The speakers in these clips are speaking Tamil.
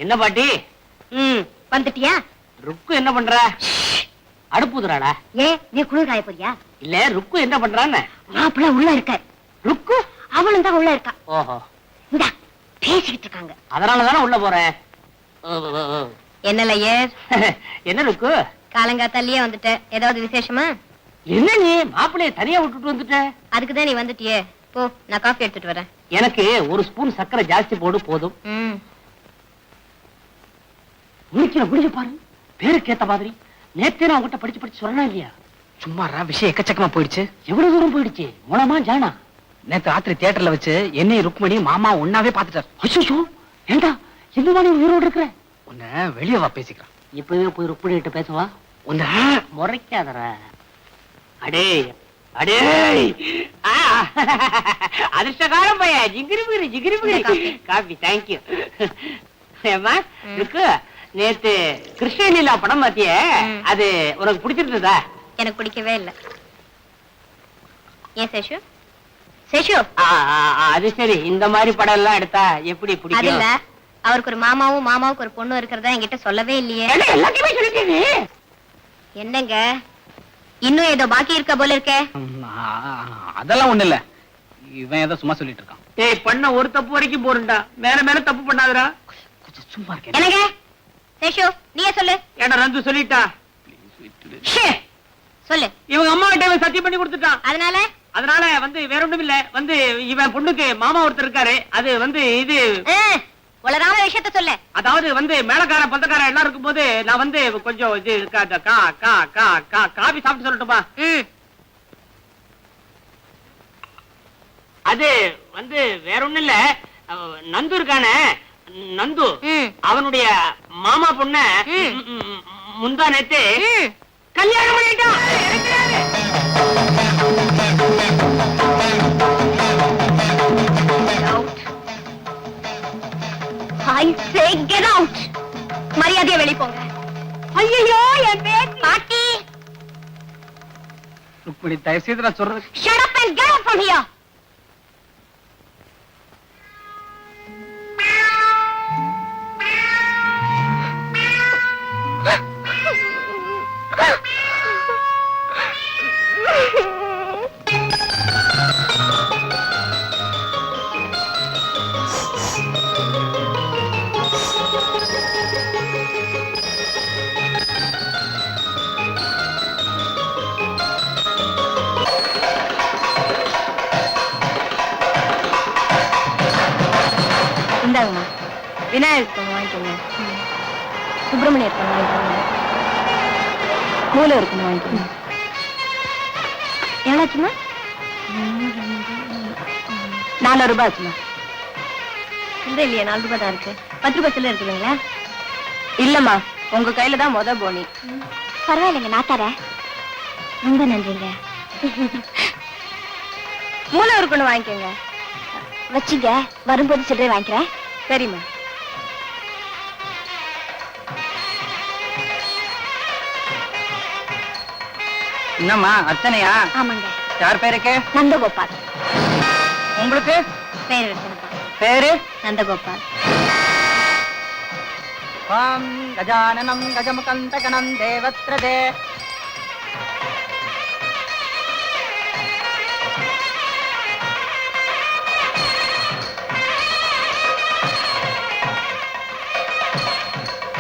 என்ன பாட்டி? வந்துட்டியா? ருக்கு என்ன பண்ற? அடுப்புதுறாடா. ஏன் நீ குளிர் காய போறியா? இல்ல, ருக்கு என்ன பண்றான்னு. மாப்பிள்ள உள்ள இருக்க. ருக்கு அவளும் தான் உள்ள இருக்கா. ஓஹோ, இந்தா பேசிக்கிட்டு இருக்காங்க. அதனாலதானே உள்ள போறேன். என்னல ஏர்? என்ன ருக்கு? காலங்காத்தாலேயே வந்துட்ட. ஏதாவது விசேஷமா? என்ன நீ மாப்பிள்ளைய தனியா விட்டுட்டு வந்துட்ட? அதுக்குதான் நீ வந்துட்டியே. போ, நான் காஃபி எடுத்துட்டு வரேன். எனக்கு ஒரு ஸ்பூன் சர்க்கரை ஜாஸ்தி போடு போதும். முடிஞ்ச பாரு, பேருக்கு ஏத்த மாதிரி. நேத்தே நான் உங்ககிட்ட படிச்சு சொல்லணும் இல்லையா? சும்மாரா, விஷயம் எக்கச்சக்கமா போயிடுச்சு. எவ்வளவு தூரம் போயிடுச்சு? மூலமா ஜானா நேத்து ராத்திரி தியேட்டர்ல வச்சு என்னையும் ருக்மணி மாமா ஒன்னாவே பாத்துட்டாரு. அச்சோ, ஏண்டா இந்த மாதிரி உயிரோடு இருக்கிற? உன்ன வெளியே வா பேசிக்கிறான். இப்பவே போய் ருக்மணி கிட்ட பேசவா? உன்ன முறைக்காதரா. அடே அடே, அதிர்ஷ்டகாரம் பையா. ஜிகிரி காபி. தேங்க்யூ. ஏமா இருக்கு, நேத்து கிருஷ்ணலீலா படம் பாத்தியே, அது உனக்கு பிடிச்சிருந்ததா? எனக்கு பிடிக்கவே இல்லை. ஏன் சேஷு? சேஷு, அது சரி, இந்த மாதிரி படம் எல்லாம் எடுத்தா எப்படி பிடிக்கும்? அவருக்கு ஒரு மாமாவுக்கு ஒரு பொண்ணு இருக்கிறதா என்கிட்ட சொல்லவே இல்லையே. எல்லாத்தையுமே சொல்லிட்டீங்க. என்னங்க இன்னும் ஏதோ பாக்கி இருக்க போல இருக்கே? அதெல்லாம் ஒண்ணு இல்ல, இவன் ஏதோ சும்மா சொல்லிட்டு இருக்கான். ஏய், பண்ண ஒரு தப்பு வரைக்கும் போறண்டா, மேல தப்பு பண்ணாதடா. கொஞ்சம் சும்மா இருக்க. என்னங்க சேஷு, நீயே சொல்லு. ஏடா ரந்து சொல்லிட்டா. சொல்லு. இவங்க அம்மா கிட்ட சத்தியம் பண்ணி கொடுத்துட்டான். அதனால வேற ஒண்ணும் இல்ல, இவன் பொண்ணுக்கு மாமா ஒருத்தர் இருக்காரு. அது இது உலகான விஷயத்த சொல்லு. அதாவது மேலக்கார பந்தக்கார எல்லாம் இருக்கும் போது நான் கொஞ்சம் இது காபி சாப்பிட்டு சொல்லட்டுமா? அது வேற ஒண்ணும் இல்ல, நந்து இருக்கானே, நந்து அவனுடைய மாமா பொண்ண முந்தா நேத்து கல்யாணம் பண்ணிட்டான். I say get out. மரியாதையா வெளிய போங்க. ஐயோ, என் பேத்தி பாட்டி. ருக்மணி, தயவு செய்து நான் சொல்றது. Shut up and get out from here. இந்தாங்கம்மா, விநாயகர் பொண்ணு வாங்கிக்கோங்க. சுப்பிரமணியர் பொண்ணு வாங்கிக்கோங்க. மூலவர் பொண்ணு வாங்கிக்கோங்க. எவ்வளோச்சுமா? 4 ரூபாய் ஆச்சுமா. இந்த இல்லையா, 4 ரூபாய் தான் இருக்கு. 10 ரூபாய் சில்லறை இருக்குதுங்களா? இல்லம்மா, உங்க கையில தான் முத போனி. பரவாயில்லைங்க, நான் தரேன். ரொம்ப நன்றிங்க. மூலவர் பொண்ணு வாங்கிக்கோங்க. வச்சுங்க, வரும்போது சில்லறை வாங்கிக்கிறேன். சரிம்மா. என்னம்மா, அர்ச்சனையா? ஆமாங்க. யார் பேருக்கு? நந்தகோபால். உங்களுக்கு பேர் வச்சிருக்கா. பேரு? நந்தகோபால். கஜானனம் கஜமுகந்தகனம் தேவத்ரதே.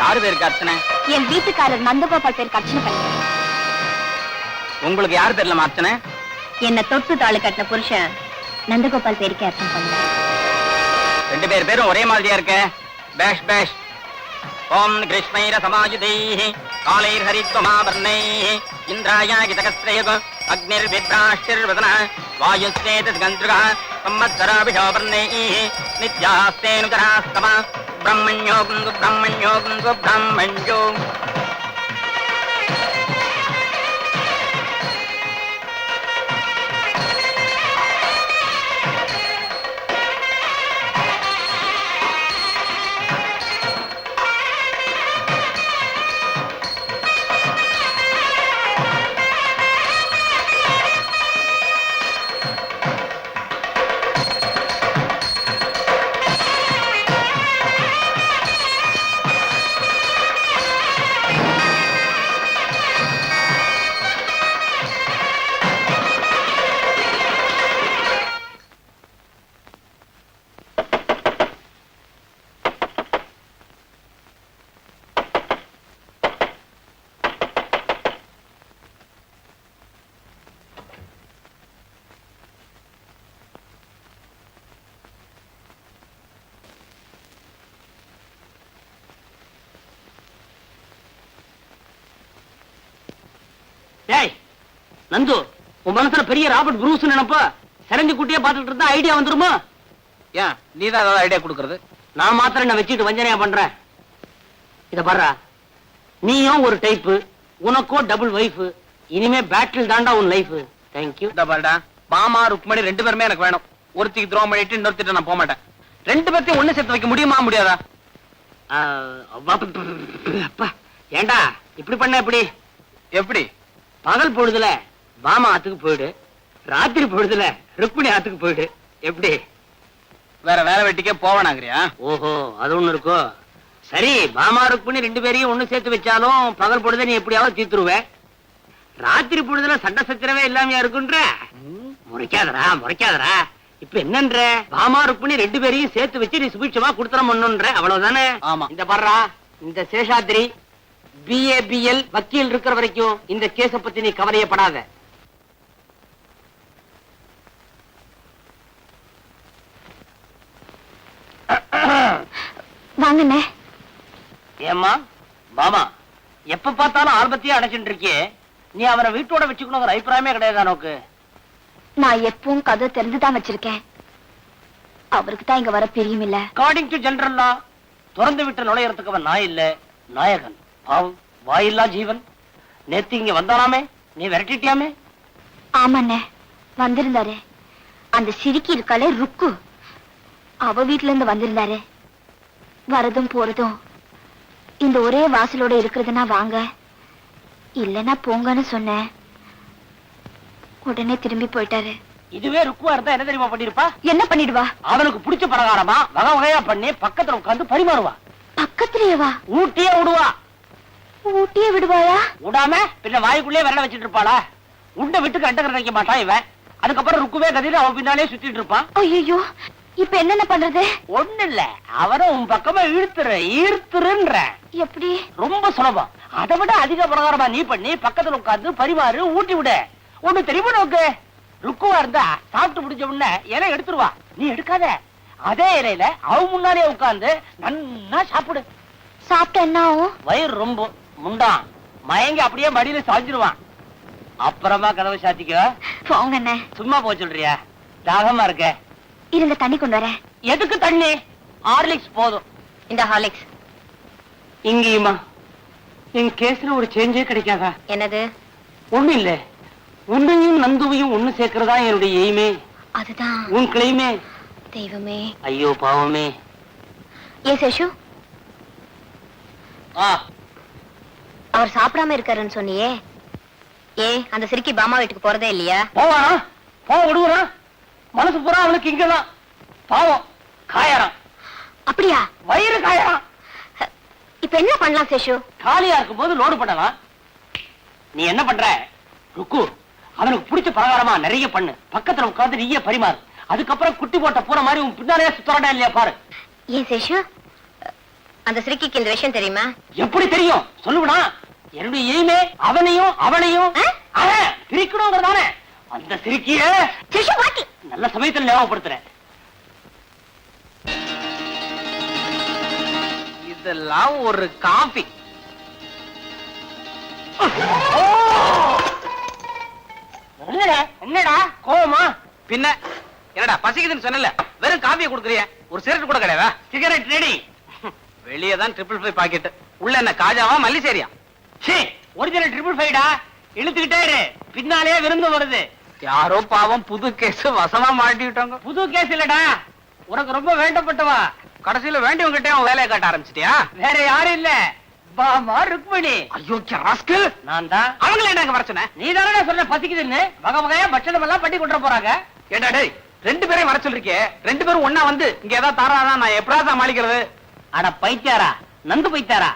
யாரு பேருக்கு அர்ச்சனை? என் வீட்டுக்காரர் நந்தகோபால் பேருக்கு அர்ச்சனை பண்ணி. உங்களுக்கு யாரு தெரியலமா அர்ச்சனை? என்ன தொட்டு தாளு கட்டின புருஷன் நந்தகோபால் பேருக்கு அர்ச்சனை பண்ண. 2 பேரும் ஒரே மாதிரியா இருக்க. பேஷ் பேஷ். ஓம் கிருஷ்ணைர சமாயுதைஹி காலைர் ஹரித்வமாவர்ணைஹி இந்திராயாகி தகஸ்ரயக அக்னிர் வித்ராஷ்டிர்வதன வாயுஸ்தேத கந்திரக சம்மத்சராபிஷோவர்ணைஹி நித்யாஸ்தேனுதராஸ்தம பிரம்மண்யோ பிரம்மண்யோ. டேய் நந்து, உன் மனசுல பெரிய ராபர்ட் ப்ரூஸ் நினைப்ப சிறஞ்சு குட்டியே பார்த்துட்டு இருந்தா ஐடியா வந்துருமா? ஏன் நீதான் ஏதாவது ஐடியா கொடுக்கறது? நான் மாத்திரம் என்ன வச்சுட்டு வஞ்சனையா பண்றேன். இத பாரு, நீயும் ஒரு டைப்பு, உனக்கோ டபுள் வைஃப். இனிமே பேட்டில் தாண்டா உன் லைஃப். தேங்க்யூ. இந்த பாருடா, பாமா ருக்மணி 2 பேருமே எனக்கு வேணும். ஒருத்திக்கு துரோகம் பண்ணிட்டு இன்னொருத்திட்ட நான் போக மாட்டேன். 2 பேர்த்தையும் ஒண்ணு சேர்த்து வைக்க முடியுமா முடியாதா? அப்பா, ஏண்டா இப்படி பண்ண? எப்படி? பகல் பொழுதுல பாமா ஆத்துக்கு போயிடு, ராத்திரி பொழுதுல ருக்மிணி ஆத்துக்கு போயிடு. எப்படி? வேற வேலை வெட்டிக்கே போவேனாங்கறியா? ஓஹோ, அது ஒண்ணு இருக்கோ. சரி, பாமா ருக்மிணி 2 பேரையும் ஒண்ணு சேர்த்து வச்சாலும் பகல் பொழுத நீ எப்படியாவது தீத்துருவ. ராத்திரி பொழுதுல சண்டை சச்சரவே இல்லாமையா இருக்குன்ற. முறைக்காதரா. இப்ப என்னன்ற? பாமா ருக்மிணி 2 பேரையும் சேர்த்து வச்சு நீ சுபிட்சமா குடுத்தரம் பண்ணுன்ற, அவ்வளவுதானே? ஆமா. இந்த பாடுறா, இந்த சேஷாத்ரி BABL வக்கீல் இருக்கிற வரைக்கும் இந்த கேஸ பத்தி நீ கவலையப்படாத. வாங்கண்ணே. ஏம்மா பாமா, எப்ப பார்த்தாலும் ஆல்பத்தையே அடைச்சுட்டு இருக்கியே, நீ அவரை வீட்டோட வச்சுக்கணுங்கிற அபிப்பிராயமே கிடையாது நோக்கு. நான் எப்பவும் கதை தெரிஞ்சுதான் வச்சிருக்கேன். அவருக்கு தான் இங்க வர பிரியும் இல்ல. அக்கார்டிங் டு ஜெனரல் லா, திறந்து விட்டு நுழையறதுக்கு அவன் நாய் இல்ல, நாயகன். பாவம், வாயில்லா ஜீவன். நேத்து இங்க வந்தாராமே, நீ விரட்டிட்டியாமே? ஆமாண்ணே, வந்திருந்தாரு. அந்த சிரிக்கி இருக்காளே ருக்கு, அவ வீட்டுல இருந்து வந்திருந்தாரு. வரதும் போறதும் இந்த ஒரே வாசலோட இருக்கிறதுனா வாங்க, இல்லன்னா போங்கன்னு சொன்னேன். உடனே திரும்பி போயிட்டாரு. இதுவே ருக்குவா இருந்தா என்ன தெரியுமா பண்ணிருப்பா? என்ன பண்ணிடுவா? அவனுக்கு பிடிச்ச பலகாரமா வகை வகையா பண்ணி பக்கத்துல உட்கார்ந்து பரிமாறுவா. பக்கத்திலேயேவா? ஊட்டியே விடுவா. ஊட்டியே விடுவாயா? விடாம பின்ன வாய்க்குள்ளே விரல வச்சிட்டு இருப்பாளா? உண்ட விட்டுக்கு அண்டகர வைக்க மாட்டான் இவன். அதுக்கப்புறம் ருக்குவே கதிர அவன் பின்னாலே சுத்திட்டு இருப்பான். ஐயோ, இப்ப என்னென்ன பண்றது? ஒண்ணு இல்ல, அவரை உன் பக்கமா ஈர்த்துருன்ற. எப்படி? ரொம்ப சுலபம். அதை விட அதிக பிரகாரமா நீ பண்ணி பக்கத்துல உட்கார்ந்து பரிமாறு, ஊட்டி விட. ஒண்ணு தெரியுமா நோக்கு? ருக்குவா இருந்தா சாப்பிட்டு முடிஞ்ச உடனே இலை எடுத்துருவா. நீ எடுக்காத, அதே இலையில அவ முன்னாலே உட்கார்ந்து நன்னா சாப்பிடு. சாப்பிட்ட என்ன ஆகும்? வயிறு ரொம்ப முண்டான் மயங்கி அப்படியே மடியில சாஞ்சிருவான். அப்புறமா கதவை சாத்திக்க. போங்கண்ணே. சும்மா போ சொல்றியா? தாகமா இருக்க. இருந்த தண்ணி கொண்டு வரேன். எதுக்கு தண்ணி? ஹார்லிக்ஸ் போதும். இந்த ஹார்லிக்ஸ். இங்கேயுமா என் கேஸ்ல ஒரு சேஞ்சே கிடைக்காதா? என்னது? ஒண்ணு இல்ல, உன்னையும் நந்துவையும் ஒண்ணு சேர்க்கிறதா என்னுடைய எய்மே. அதுதான் உன் கிளைமே. தெய்வமே. ஐயோ பாவமே. ஏ சேஷு, அவர் சாப்பிடாம இருக்காருன்னு சொன்னியே, ஏ அந்த சிரிக்கி பாமா வீட்டுக்கு போறதே இல்லையா? போவானா? போக விடுவானா? மனசு பூரா அவனுக்கு இங்கதான். பாவம், காயறான். அப்படியா? வயிறு காயறான். இப்ப என்ன பண்ணலாம் சேஷு? காலியா இருக்கும் போது லோடு பண்ணலாம். நீ என்ன பண்ற? ருக்கு, அவனுக்கு பிடிச்ச பலகாரமா நிறைய பண்ணு, பக்கத்துல உட்கார்ந்து நீயே பரிமாறு. அதுக்கப்புறம் குட்டி போட்ட பூர மாதிரி உன் பின்னாலே சுத்தரடா இல்லையா பாரு. ஏன் சேஷு, அந்த சிரிக்கிக்கு இந்த விஷயம் தெரியுமா? எப்படி தெரியும்? சொல்லுவா. என்னுடைய எய்மே அவனையும் அவளையும் பிரிக்கணுங்கிறதானே. அந்த சிரிக்கிய சேஷு பாட்டி நல்ல சமயத்தில் ஞாபகப்படுத்துறேன். இதெல்லாம் ஒரு காபி. என்னடா கோவமா? பின்ன என்னடா பசிக்குதுன்னு சொன்னல, வெறும் காபியை கொடுக்குறிய, ஒரு சிகரெட் கூட கிடையாதா? Cigarette ready. வெளியே தான் 555 பாக்கெட், உள்ள என்ன காஜாவா மல்லிசேரியா? ஒரிஜினல் 555டா. இழுத்துக்கிட்டே இரு, பின்னாலே விருந்து வருது. யாரோ பாவம் புது கேஸ் வசமா மாட்டிட்டாங்க. புது கேஸ் இல்லடா, உனக்கு ரொம்ப வேண்டப்பட்டவா. கடைசியில வேண்டியவங்கிட்டே அவன் வேலையை காட்ட ஆரம்பிச்சிட்டியா? வேற யாரும் இல்ல, பாமா ருக்மிணி. ஐயோ ராஸ்கல், நான் தான். அவங்கள என்ன வரச்சன? நீ தானே சொன்ன பசிக்குதுன்னு. வகை வகையா பட்சணம் எல்லாம் பண்ணி கொண்டு போறாங்க. ஏண்டா டேய், 2 பேரையும் வர சொல்லிருக்கே, 2 பேரும் ஒண்ணா வந்து இங்க ஏதாவது தாராதான் நான் எப்படா சமாளிக்கிறது? அட பைத்தியாரா, நந்து பைத்தியாரா.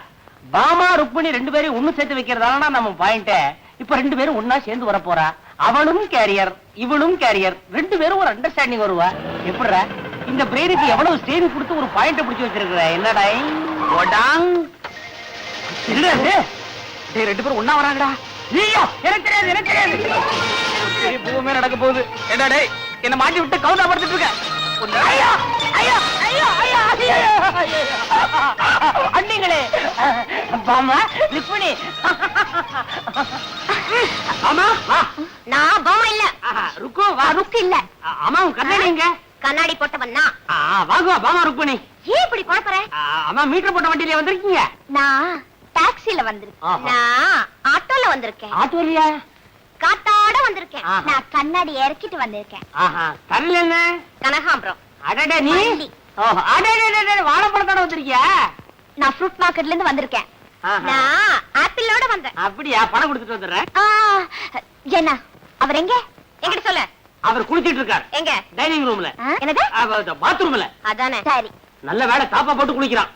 பாமா ருக்மிணி 2 பேரையும் ஒண்ணு சேர்த்து வைக்கிறதால நம்ம பாயிண்ட். இப்ப 2 பேரும் ஒண்ணா சேர்ந்து வர போறா. அவளும் கேரியர், இவளும் கேரியர். 2 பேரும் ஒரு அண்டர்ஸ்டாண்டிங் வருவா. எப்படிடா இந்த பிரெயினுக்கு எவ்வளவு ஸ்டேரி கொடுத்து ஒரு பாயிண்ட் பிடிச்சு வச்சிருக்கிற? என்னடா ஓடாங் இல்ல டேய், 2 பேரும் ஒண்ணா வராங்கடா. ஐயோ, எனக்கு தெரியாது, எனக்கு தெரியாது. பூமே நடக்க போகுது. ஏண்டா டேய், என்ன மாட்டி விட்டு கவுதாபடுத்திட்டு இருக்க. ஐயோ ஐயோ ஐயோ ஐயோ ஐயோ அண்ணிங்களே, பாமா ருக்மிணி. ஆமா வா. நான் பாமா இல்ல. ருக்கு வா. ருக்கு இல்ல. அம்மா உன் கண்ணாடி எங்க? கண்ணாடி போட்டவன் நான். வாங்க பாமா ருக்மணி. ஏன் இப்படி குழப்பற? அம்மா மீட்டர் போட்ட வண்டியில வந்திருக்கீங்க? நான் டாக்ஸில வந்திருக்கேன். நான் ஆட்டோல வந்திருக்கேன். ஆட்டோலியா? காத்தாட வந்திருக்கேன். ஆஹா. நான் கண்ணாடி இறக்கிட்டு வந்திருக்கேன். தரல என்ன? கனகாம்பரம். அடடே நீ? வண்டி. ஓஹோ அடடே வாழைப்பழத்தோட வந்திருக்கியா? நான் ஃப்ரூட் மார்க்கெட்ல இருந்து வந்திருக்கேன். நான் ஆப்பிளோட வந்தேன். அப்படியா? பணம் கொடுத்துட்டு வந்துடுறேன். என்ன அவர் எங்க? எங்கிட்ட சொல்ல. அவர் குளிச்சிட்டு இருக்காரு. எங்க? டைனிங் ரூம்ல. என்னது? பாத்ரூம்ல. அதானே. சரி. நல்ல வேளை தாப்பா போட்டு குளிக்கிறான்.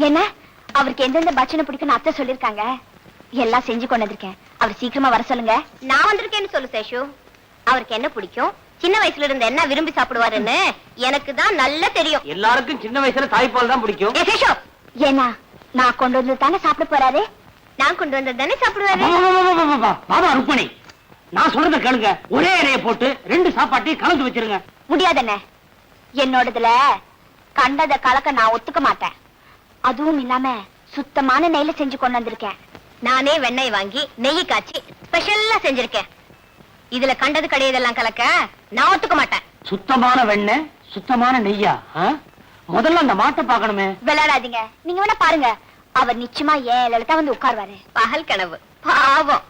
என்ன அவருக்கு எந்தெந்த பட்சணம் பிடிக்கும்னு அத்தை சொல்லிருக்காங்க. எல்லாம் செஞ்சு கொண்டு வந்திருக்கேன். அவர் சீக்கிரமா வர சொல்லுங்க. நான் வந்திருக்கேன்னு சொல்லு சேஷு. அவருக்கு என்ன பிடிக்கும், சின்ன வயசுல இருந்து என்ன விரும்பி சாப்பிடுவாருன்னு எனக்கு தான் நல்லா தெரியும். எல்லாருக்கும் சின்ன வயசுல தாய்ப்பால் தான் பிடிக்கும். ஏன்னா நான் கொண்டு வந்து தானே சாப்பிட போறாரு. நான் கொண்டு வந்து தானே சாப்பிடுவாரு. பாபா ருக்மணி, நான் சொல்றத கேளுங்க. ஒரே இலைய போட்டு 2 சாப்பாட்டையும் கலந்து வச்சிருங்க. முடியாதுண்ணே. என்னோடதுல கண்டத கலக்க நான் ஒத்துக்க மாட்டேன். அதுவும் இல்லாம சுத்தமான நெய்ல செஞ்சு கொண்டு வந்திருக்கேன். நானே வெண்ணெய் வாங்கி நெய் காய்ச்சி ஸ்பெஷலா செஞ்சிருக்கேன். இதுல கண்டது கிடையதெல்லாம் கலக்க நான் ஒத்துக்க மாட்டேன். சுத்தமான வெண்ணெய், சுத்தமான நெய்யா? முதல்ல அந்த மாட்டை பார்க்கணுமே. விளையாடாதீங்க. நீங்க வேணா பாருங்க. அவர் நிச்சயமா ஏன் இலையில வந்து உட்கார்வாரு. பகல் கனவு. பாவம்.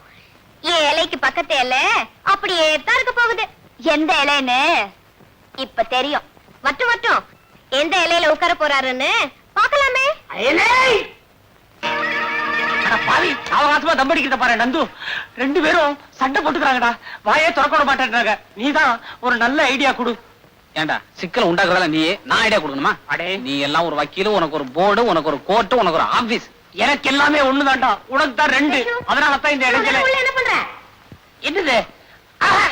ஏன் இலைக்கு பக்கத்து இலை அப்படியே தான் இருக்க போகுது. எந்த இலைன்னு இப்ப தெரியும். மட்டும் எந்த இலையில உட்கார போறாருன்னு பாக்கலாமே. அவகாசமா தம்படிக்கிறத பாரு நந்து. 2 பேரும் சண்டை போட்டுக்கிறாங்கடா. வாயே திறக்க மாட்டேன்றாங்க. நீதான் ஒரு நல்ல ஐடியா கொடு. ஏண்டா சிக்கல் உண்டாக்குறதால நீ நான் ஐடியா கொடுக்கணுமா? அடே நீ எல்லாம் ஒரு வக்கீல், உனக்கு ஒரு போர்டு, உனக்கு ஒரு கோர்ட், உனக்கு ஒரு ஆபீஸ். எனக்கு எல்லாமே ஒண்ணுதான்டா. உனக்கு தான் 2. அதனால தான் இந்த இடத்துல என்ன பண்ற? என்னது?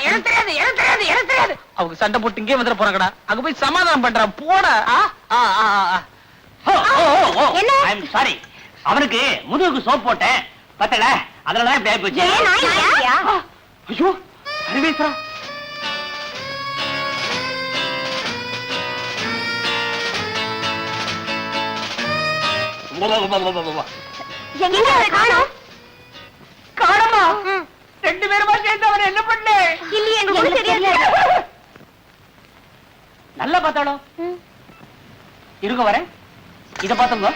எனக்கு தெரியாது. அவங்க சண்டை போட்டு இங்கே வந்துட போறாங்கடா. அங்க போய் சமாதானம் பண்ற போட. என்ன? I'm sorry. அவனுக்கு முதுகுக்கு சோப் போட்டேன் பத்தல. அதனாலதான் இப்படி ஆயி போச்சு. ஐயோ அறிவேசரா. காணமா? 2 பேருமா சேர்ந்து அவன் என்ன பண்ண? இல்லையே, எங்களுக்கு தெரியாது. நல்லா பார்த்தாளோ? இருங்க வரேன். இத பாத்துங்க.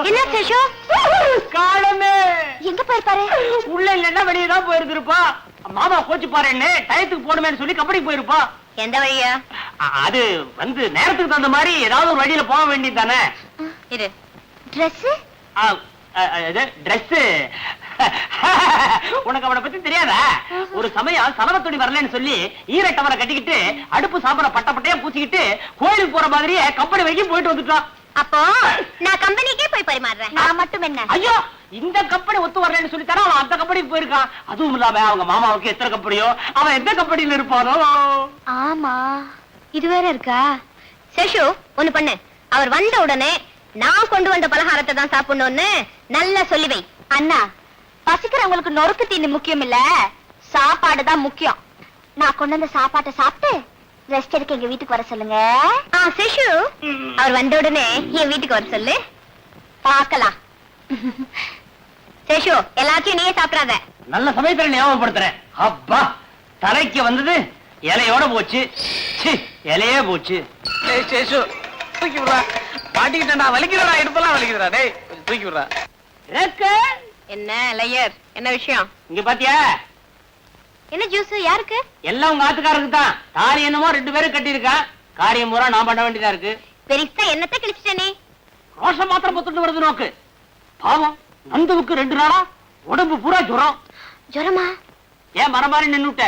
என்ன சேஷு? காணமே. எங்க போயிருப்பாரு? உள்ள இல்லன்னா வெளியே தான் போயிருந்திருப்பா. மாமா கோச்சு பாருன்னு டயத்துக்கு போடுமேன்னு சொல்லி கபடி போயிருப்பா. எந்த வழியா? அது வந்து நேரத்துக்கு தகுந்த மாதிரி ஏதாவது ஒரு வழியில போக வேண்டியது தானே. இரு. Dress? Dress. உனக்கு அவனை பத்தி தெரியாதா? ஒரு சமயம் சலவத்துணி வரலன்னு சொல்லி ஈரட்டவரை கட்டிக்கிட்டு அடுப்பு சாப்பிட பட்டப்பட்டையா பூச்சிக்கிட்டு கோயிலுக்கு போற மாதிரியே கம்பெனி வரைக்கும் போயிட்டு வந்துட்டான். அப்போ நான் கம்பெனிக்கே போய் பரிமாறுறேன். நான் மட்டும் என்ன? ஐயோ இந்த கம்பெனி ஒத்து வரலன்னு சொல்லி தர அவன் அந்த கம்பெனிக்கு போயிருக்கான். அதுவும் இல்லாம அவங்க மாமாவுக்கு எத்தனை கம்பெனியோ, அவன் எந்த கம்பெனியில இருப்பானோ. ஆமா இது வேற இருக்கா? சேஷு ஒண்ணு பண்ணு. அவர் வந்த உடனே நான் கொண்டு வந்த பலகாரத்தை தான் சாப்பிடணும்னு நல்லா சொல்லி வை. அண்ணா பசிக்கிறவங்களுக்கு நொறுக்கு தீனி முக்கியம் இல்ல, சாப்பாடு தான் முக்கியம். நான் கொண்டு வந்த சாப்பாட்டை சாப்பிட்டு ரெஸ்ட் எடுக்க எங்க வீட்டுக்கு வர சொல்லுங்க. சேஷு அவர் வந்த உடனே என் வீட்டுக்கு வர சொல்லு. பார்க்கலாம். சேஷு எல்லாத்தையும் நீயே சாப்பிடாத. நல்ல சமயத்துல ஞாபகப்படுத்துறேன். அப்பா தலைக்கு வந்தது இலையோட போச்சு. இலையே போச்சு. சேஷு தூக்கி விடுறா. மாட்டிக்கிட்டா வலிக்குறா. இடுப்பெல்லாம் வலிக்குறா. டேய் தூக்கி விடுறா. என்ன லையர், என்ன விஷயம்? இங்க பாத்தியா? என்ன ஜூஸ்? யாருக்கு? எல்லாம் உங்க ஆத்துக்காரருக்கு தான். தாலி என்னமோ 2 பேரும் கட்டியிருக்கான். காரியம் பூரா நான் பண்ண வேண்டியதா இருக்கு. பெருசா என்னத்தை கிழிச்சிட்டே? ரோஷம் மாத்திரம் பொத்துட்டு வருது நோக்கு. பாவம் நந்துவுக்கு 2 நாளா உடம்பு பூரா ஜுரம். ஜுரமா? ஏன் மரம் மாதிரி நின்னுட்ட?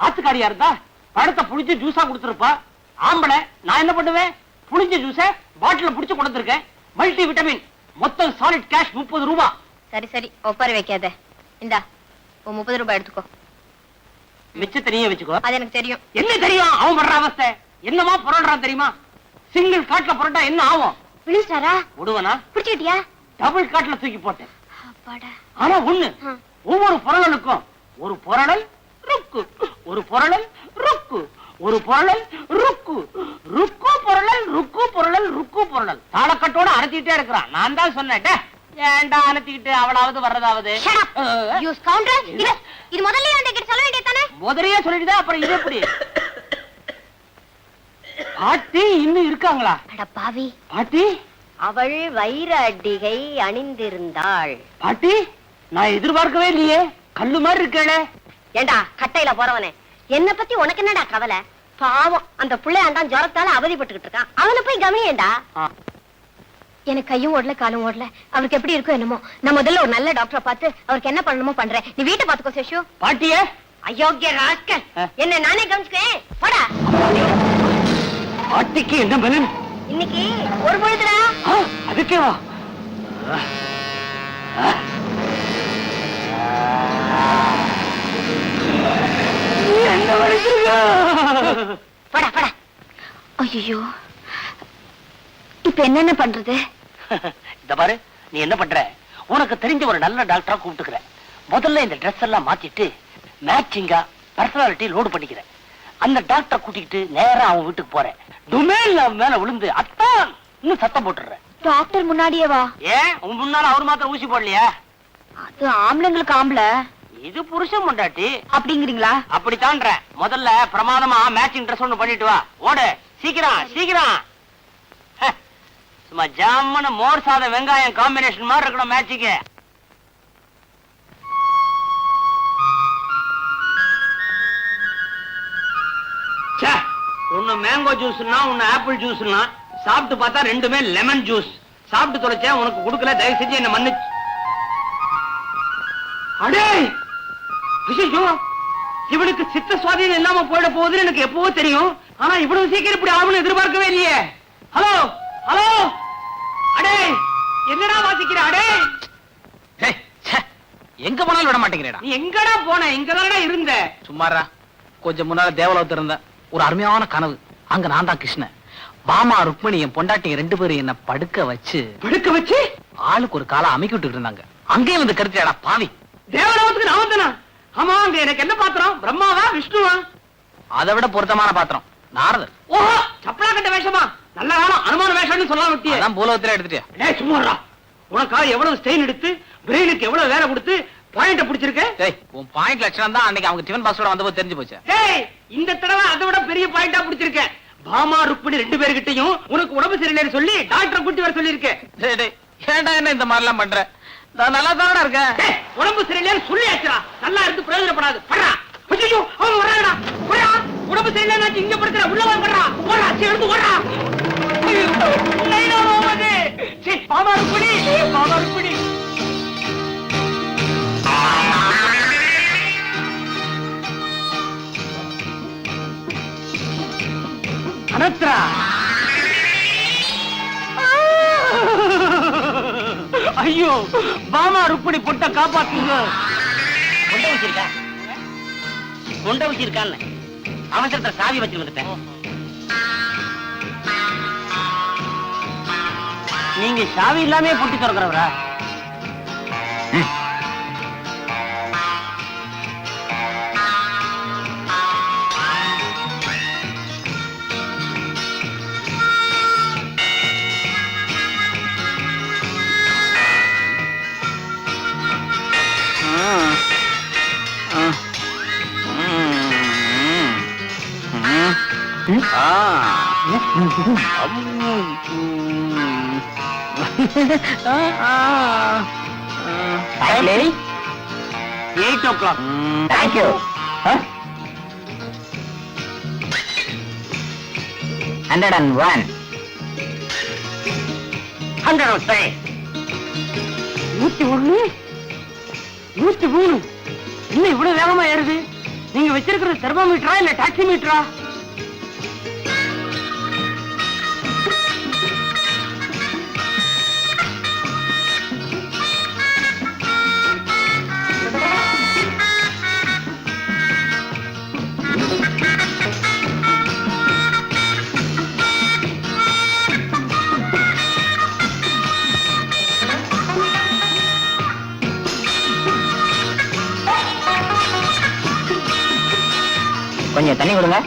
ஆத்துக்காரியா இருந்தா பழத்தை புளிச்சு ஜூஸா கொடுத்துருப்பா. ஆம்பளை நான் என்ன பண்ணுவேன்? புளிஞ்ச ஜூஸ பாட்டில புடிச்சு கொடுத்துருக்கேன். Multi vitamin. மொத்தம் சாலிட் கேஷ் 30 ரூபாய். சரி சரி ஒப்பாரி வைக்காத. இந்தா 30 ரூபாய் எடுத்துக்கோ. மிச்சத்தை நீயே வச்சுக்கோ. அது எனக்கு தெரியும். என்ன தெரியும்? அவன் படுற அவஸ்தை என்னமா புரண்டான் தெரியுமா? சிங்கிள் காட்ல புரண்டா என்ன ஆகும்? விழுந்துட்டாரா? விடுவனா? பிடிச்சிட்டியா? டபுள் காட்ல தூக்கி போட்டேன். அப்பாடா. ஆனா ஒண்ணு, ஒவ்வொரு புரளலுக்கும் ஒரு புரளல் ருக்கு, ஒரு பொருளல் ருக்கு, ஒரு பொருளல் ருக்கு, ருக்கு பொருளல் ருக்கு பொருளல் ருக்கு பொருளல். தாளக்கட்டோட அனுத்திட்டே இருக்கிறான். நான் தான் சொன்னேன், ஏன்டா அனுத்திக்கிட்டு அவளாவது வர்றதாவது. இது முதல்லயே வந்து சொல்ல வேண்டியதானே? முதலையே சொல்லிட்டுதான் அப்புறம் இது எப்படி? பாட்டி இன்னும் இருக்காங்களா? அட பாவி, பாட்டி அவள் வைர அட்டிகை அணிந்திருந்தாள். பாட்டி நான் எதிர்பார்க்கவே இல்லையே, கல்லு மாதிரி இருக்கே. ஏண்டா கட்டையில போறவனே, என்ன பத்தி உனக்கு என்னடா கவலை? பாவம் அந்த பிள்ளையாண்டான் ஜுரத்தால அவதிப்பட்டுக்கிட்டு இருக்கான். அவனை போய் கவனியேண்டா. எனக்கு கையும் ஓடல காலும் ஓடல. அவருக்கு எப்படி இருக்கும் என்னமோ. நான் முதல்ல ஒரு நல்ல டாக்டரை பார்த்து அவருக்கு என்ன பண்ணணுமோ பண்றேன். நீ வீட்டை பாத்துக்கோ சேஷு. பாட்டியே அயோக்கிய ராஸ்கல், என்ன நானே கவனிச்சுக்கேன். போடா. பாட்டிக்கு என்ன பலன்? இன்னைக்கு ஒரு பொழுதுடா. அதுக்கேவா? என்ன போடா போடா. ஐயோ, இப்ப என்னென்ன பண்றது? இந்த பாரு, நீ என்ன பண்ற, உனக்கு தெரிஞ்ச ஒரு நல்ல டாக்டரா கூப்பிட்டுக்கிற. முதல்ல இந்த ட்ரெஸ் எல்லாம் மாத்திட்டு மேட்சிங்கா பர்சனாலிட்டி லோடு பண்ணிக்கிற. அந்த டாக்டரை கூட்டிக்கிட்டு நேரா அவன் வீட்டுக்கு போறேன். டுமேல் மேல விழுந்து அத்தான் இன்னும் சத்தம் போட்டுற. டாக்டர் முன்னாடியே வா. ஏன் உன் முன்னால அவர் மாத்திரம் ஊசி போடலையா? அது ஆம்பளைங்களுக்கு ஆம்பளை, இது புருஷன் பொண்டாட்டி. அப்படிங்கிறீங்களா? அப்படித்தான்ற. முதல்ல பிரமாதமா மேட்சிங் ட்ரெஸ் ஒண்ணு பண்ணிட்டு வா. ஓடு சீக்கிரம் சீக்கிரம். சும்மா ஜாமன மோர் சாதம் வெங்காயம் காம்பினேஷன் மாதிரி இருக்கணும் மேட்சிக்கு. ஒன்னு மேங்கோ ஜூஸ்னா ஒன்னு ஆப்பிள் ஜூஸ்னா சாப்பிட்டு பார்த்தா ரெண்டுமே லெமன் ஜூஸ். சாப்பிட்டு தொலைச்சேன், உனக்கு கொடுக்கல, தயவு செஞ்சு என்ன மன்னிச்சு. அடே ஐயோ, இவனுக்கு சித்த சுவாதீனம் இல்லாம போயிட போகுதுன்னு எனக்கு எப்பவோ தெரியும். ஆனா இவ்வளவு சீக்கிரம் இப்படி ஆகும்னு எதிர்பார்க்கவே இல்லையே. ஹலோ ஹலோ, அடே என்னடா வாசிக்கிற? அடே எங்க போனாலும் விட மாட்டேங்கிறேடா. நீ எங்கடா போன? இங்கதானடா இருந்த. சும்மாரா, கொஞ்சம் முன்னால தேவலோகத்துல இருந்த ஒரு அருமையான கனவு. அங்க நான் தான் கிருஷ்ணன், பாமா ருக்மணி என் பொண்டாட்டி ரெண்டு பேரும் என்ன படுக்க வச்சு ஆளுக்கு ஒரு காலை அமைக்கி விட்டுட்டு இருந்தாங்க. அங்கேயும் வந்து கருத்தியாடா பாவி. தேவலோகத்துக்கு நான் வந்தனா? ஆமா, அங்க எனக்கு என்ன பாத்திரம்? பிரம்மாவா விஷ்ணுவா? அதை விட பொருத்தமான பாத்திரம் நாரதர். ஓஹோ, சப்பலா கட்ட வேஷமா? நல்ல காலம் அனுமான வேஷம்னு சொல்லலாம் விட்டியே. அதான் பூலோகத்துல எடுத்துட்டியா? டேய் சும்மாடா, உனக்கா எவ்வளவு ஸ்ட்ரெயின் எடுத்து பிரெயினுக்கு எவ்வளவு வேலை கொடுத்து பாயிண்ட பிடிச்சிருக்க. டேய், உன் பாயிண்ட் லட்சணம் தான் அன்னைக்கு அவங்க டிஃபன் பாக்ஸோட வந்தபோது தெரிஞ்சு போச்சு. டேய், இந்த தடவை அதை விட பெரிய பாயிண்டா பிடிச்சிருக்க. பாமா ருக்மணி ரெண்டு பேர்கிட்டயும் உனக்கு உடம்பு சரியில்லைன்னு சொல்லி டாக்டரை கூட்டி வர சொல்லியிருக்கேன். டேய் டேய், ஏன்டா என்ன இந்த மாதிரி எல்லாம் பண்ற? நான் நல்லா தானடா இருக்கேன். உடம்பு சரியில்லைன்னு சொல்லியாச்சுடா, நல்லா இருந்து பிரயோஜனப்படாது. படுறா. ஐயோ, அவன் வர்றாடா. போடா, உடம்பு சரியில்லைன்னு இங்க படுத்துற, உள்ள வரடா. போடா, சேர்ந்து போடா. நைனா மாமனே, சீ பாமா ருக்மணி, பாமா ருக்மணி. அனத்ரா, ஐயோ பாமா ருக்மணி பொட்ட காப்பாத்துங்க. கொண்ட வச்சிருக்கான் அவசரத்துல சாவி வச்சு வந்துட்டேன். நீங்க சாவி இல்லாமே பொட்டி திறக்கிறவரா? Actually, 8 o'clock. Thank you. 101. 103. 101. 103. இன்னும் இவ்வளவு வேகமா ஏறுது? நீங்க வச்சிருக்கிறது தெர்மோமீட்டரா இல்ல டாக்ஸி மீட்டரா? கொஞ்சம் தண்ணி கொடுங்க.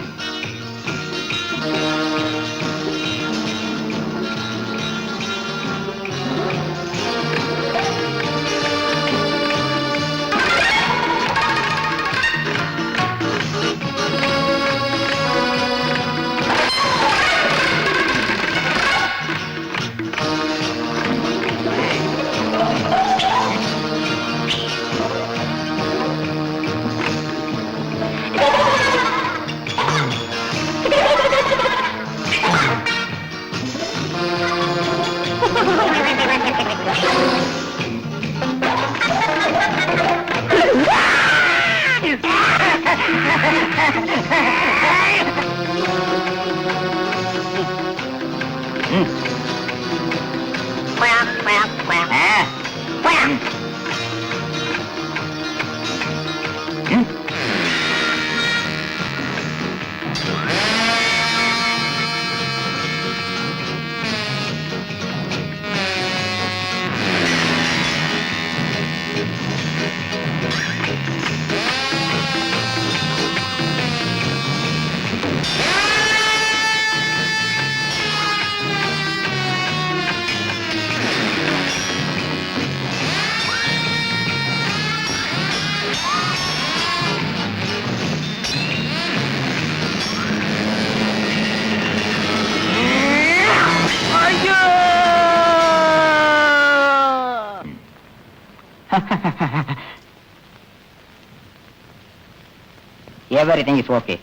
Everything is okay.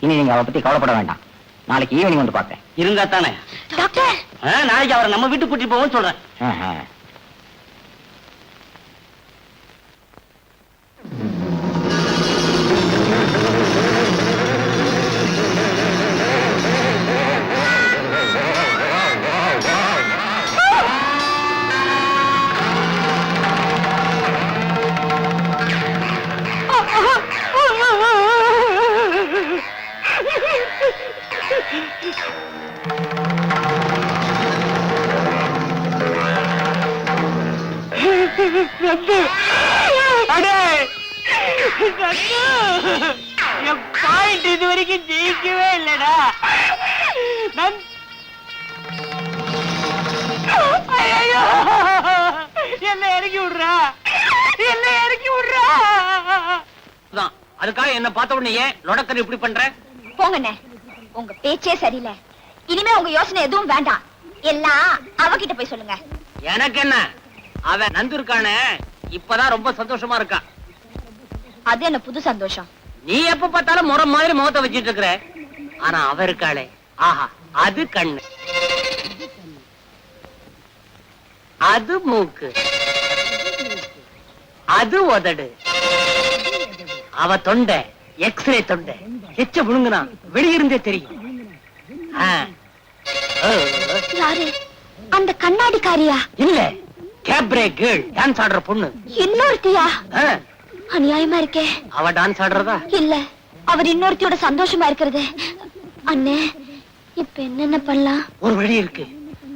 இனி நீங்க அவ பத்தி கவலைப்பட வேண்டாம். நாளைக்கு ஈவினிங் வந்து பார்க்கிறேன். இருந்தா தானே டாக்டர். நாளைக்கு அவரை நம்ம வீட்டுக்கு கூட்டிட்டு போவோம்னு சொல்றேன். என் பாயிண்ட் இது வரைக்கும் ஜெயிக்கவே இல்லடா. என்ன இறக்கி விடுறா, என்ன இறக்கி விடுறா. அதுக்காக என்ன பார்த்த உடனே லொடக்கன் இப்படி பண்ற? போங்கண்ணே, உங்க பேச்சே சரியில்லை. இனிமே உங்க யோசனை எதுவும் வேண்டாம். எல்லாம் அவகிட்ட போய் சொல்லுங்க. எனக்கு என்ன, அவன் நந்து இருக்கானே இப்பதான் ரொம்ப சந்தோஷமா இருக்கா. அது என்ன புது சந்தோஷம்? நீ எப்ப பார்த்தாலும் முறை மாதிரி முகத்தை வச்சிட்டு இருக்கிற. ஆனா அவ இருக்காளே, ஆஹா, அது கண்ணு, அது மூக்கு, அது உதடு, அவ தொண்டை எக்ஸ்ரே தொண்டை. எச்ச புழுங்குனா வெளியிருந்தே தெரியும். யாரு அந்த கண்ணாடிக்காரியா? இல்ல, கேப்ரே கேர்ள், டான்ஸ் ஆடுற பொண்ணு. இன்னொருத்தியா? அநியாயமா இருக்கே. அவ டான்ஸ் ஆடுறதா? இல்ல, அவர் இன்னொருத்தியோட சந்தோஷமா இருக்கிறது. அண்ணே, இப்ப என்னென்ன பண்ணலாம்? ஒரு வழி இருக்கு.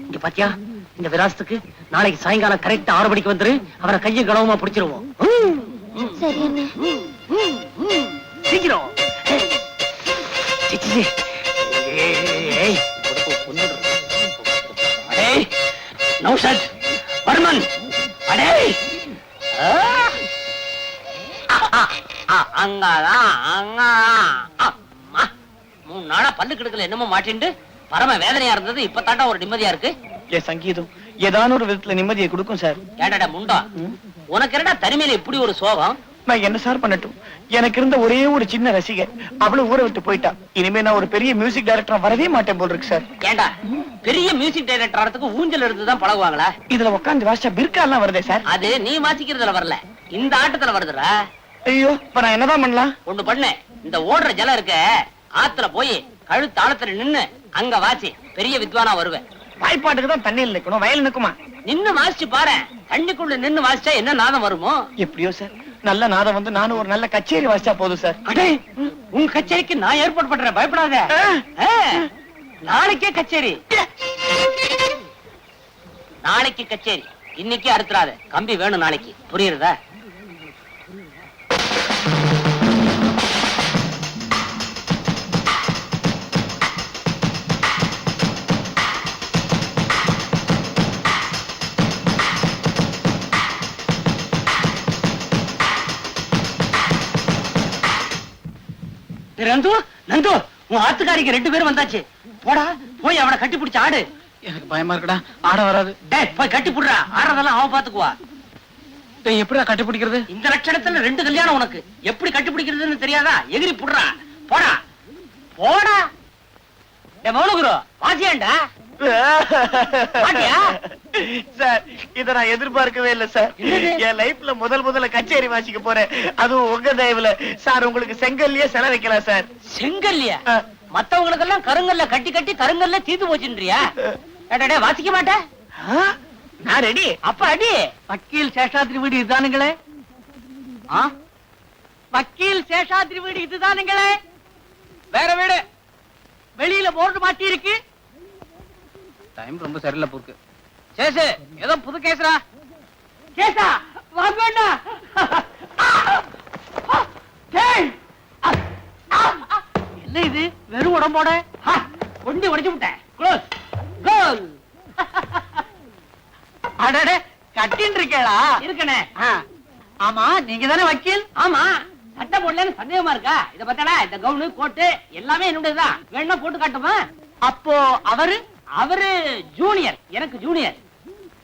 இங்க பாத்தியா, இந்த விலாசத்துக்கு நாளைக்கு சாயங்காலம் கரெக்டா 6 மணிக்கு வந்துரு. அவரை கையை கனவமா பிடிச்சிருவோம். சரி அண்ணே. சீக்கிரம். நௌஷத், வர்மன், அடே அங்கதான் அங்கதான். 3 நாளா பல்லு கிடக்கல, என்னமோ மாட்டிண்டு பரம வேதனையா இருந்தது. இப்ப தாண்டா ஒரு நிம்மதியா இருக்கு. என் சங்கீதம் ஏதான ஒரு விதத்துல நிம்மதியை கொடுக்கும் சார். ஏடாடா முண்டா, உனக்கு என்னடா தனிமையில இப்படி ஒரு சோகம்? நான் என்ன சார் பண்ணட்டும்? எனக்கு இருந்த ஒரே ஒரு சின்ன ரசிகை அவளும் ஊரை விட்டு போயிட்டா. இனிமே நான் ஒரு பெரிய மியூசிக் டைரக்டர் வரவே மாட்டேன் போல் இருக்கு சார். ஏண்டா, பெரிய மியூசிக் டைரக்டர் ஆறதுக்கு ஊஞ்சல் எடுத்துதான் பழகுவாங்களா? இதுல உட்காந்து வாசிச்சா பிர்கா எல்லாம் வருதே சார். அது நீ வாசிக்கிறதுல வரல, இந்த ஆட்டத்துல வருதுடா. ஐயோ, இப்ப நான் என்னதான் பண்ணலாம்? ஒண்ணு பண்ணு, இந்த ஓடுற ஜலம் இருக்க ஆத்துல போய் கழுத்து ஆழத்துல நின்னு அங்க வாசி. பெரிய வித்வானா வருவேன். வாய்ப்பாட்டுக்கு தான் தண்ணியில் நிக்கணும், வயல் நிக்குமா? நின்னு வாசிச்சு பாரு. தண்ணிக்குள்ள நின்னு வாசிச்சா என்ன நாதம் வருமோ? எப்படியோ சார், நல்ல நாதம் வந்து நானும் ஒரு நல்ல கச்சேரி வாசிச்சா போதும் சார். அடே, உங்க கச்சேரிக்கு நான் ஏற்பாடு பண்றேன், பயப்படாத. நாளைக்கே கச்சேரி, நாளைக்கு கச்சேரி. இன்னைக்கு அறுத்துறாத, கம்பி வேணும் நாளைக்கு, புரியுறதா? நந்து நந்து உன் ஆத்துக்காரிக்கு 2 பேரும் வந்தாச்சு. போடா போய் அவனை கட்டி பிடிச்ச ஆடு. எனக்கு பயமா இருக்குடா, ஆட வராது. டேய் போய் கட்டி புடுறா, ஆடுறதெல்லாம் அவன் பாத்துக்குவா. டேய் எப்படிடா கட்டி பிடிக்கிறது? இந்த லட்சணத்துல 2 கல்யாணம் உனக்கு எப்படி கட்டி பிடிக்கிறதுன்னு தெரியாதா? எகிரி புடுறா, போடா போடா. டேய் மௌனகுரு வாசியாண்டா சார் இத நான் எதிர்பார்க்கவே இல்ல சார். என் லைஃப்ல முதல்ல கச்சேரி வாசிக்க போறேன், அதுவும் உங்க தயவுல. சார் உங்களுக்கு செங்கல்லையே செல வைக்கலாம் சார். செங்கல்லையா? மத்தவங்களுக்கு எல்லாம் கருங்கல்ல கட்டி கட்டி கருங்கல்ல தீந்து போச்சுன்றியா? டேய் வாசிக்க மாட்டேன். நான் ரெடி. அப்ப அடி. வக்கீல் சேஷாத்ரி வீடு இதுதானுங்களே? வக்கீல் சேஷாத்ரி வீடு இதுதானுங்களே? வேற வீடு. வெளியில போர்டு மாட்டி இருக்கு. டைம் ரொம்ப சரியில்லை போருக்கு. சேஷு ஏதோ புது கேஸ்ரா. கேசா வாங்கண்ணா. என்ன இது வெறும் உடம்போட? கொண்டு உடைச்சு விட்டேன். க்ளோஸ் கோல். அடடே கட்டின்னு இருக்கேளா? இருக்கனே. ஆமா நீங்க தானே வக்கீல்? ஆமா. சட்டை போடலன்னு சந்தேகமா இருக்கா? இத பத்தடா, இந்த கவுனு கோட்டு எல்லாமே என்னுடையதுதான். வேணா போட்டு காட்டுமா? அப்போ அவரு ஜூனியர், எனக்கு ஜூனியர்.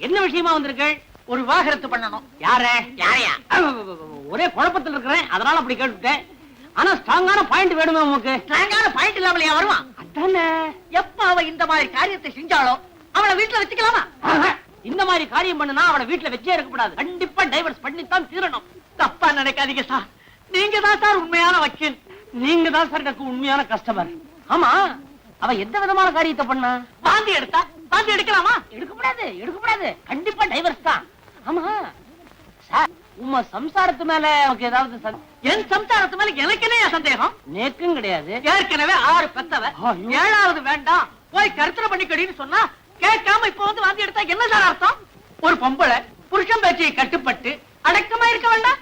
என்ன விஷயமா வந்திருக்க? ஒரு விவாகரத்து பண்ணணும். யாரையா? ஒரே குழப்பத்தில் இருக்கிறேன், அதனால அப்படி கேட்டுட்டேன். ஆனா ஸ்ட்ராங்கான பாயிண்ட் வேணுமே உங்களுக்கு. ஸ்ட்ராங்கான பாயிண்ட் இல்லாமலையா வருவான்? அதானே. எப்ப அவ இந்த மாதிரி காரியத்தை செஞ்சாலோ அவளை வீட்டுல வச்சுக்கலாமா? இந்த மாதிரி காரியம் பண்ணுனா அவளை வீட்டுல வச்சே இருக்கக்கூடாது. கண்டிப்பா டைவர்ஸ் பண்ணித்தான் தீரணும். தப்பா நினைக்காதீங்க சார், நீங்க தான் சார் உண்மையான வக்கீல். நீங்க தான் சார் எனக்கு உண்மையான கஸ்டமர். ஆமா அவ எந்த விதமான காரியத்தை பண்ணா? வாந்தி எடுத்தா? வாந்தி எடுக்கலாமா? எடுக்கக்கூடாது. கண்டிப்பா டைவர்ஸ் தான். ஆமா சார், உங்க சம்சாரத்து மேல எனக்கு ஏதாவது? என் சம்சாரத்து மேல எனக்கு என்ன சந்தேகம்? நேக்கும் கிடையாது. ஏற்கனவே 6 பெத்தவ, 7வது வேண்டாம் போய் கருத்தரை பண்ணிக்கடின்னு சொன்னா கேட்காம இப்ப வந்து வாந்தி எடுத்தா என்ன சார் அர்த்தம்? ஒரு பொம்பளை புருஷன் பேச்சை கட்டுப்பட்டு அடக்கமா இருக்க வேண்டாம்?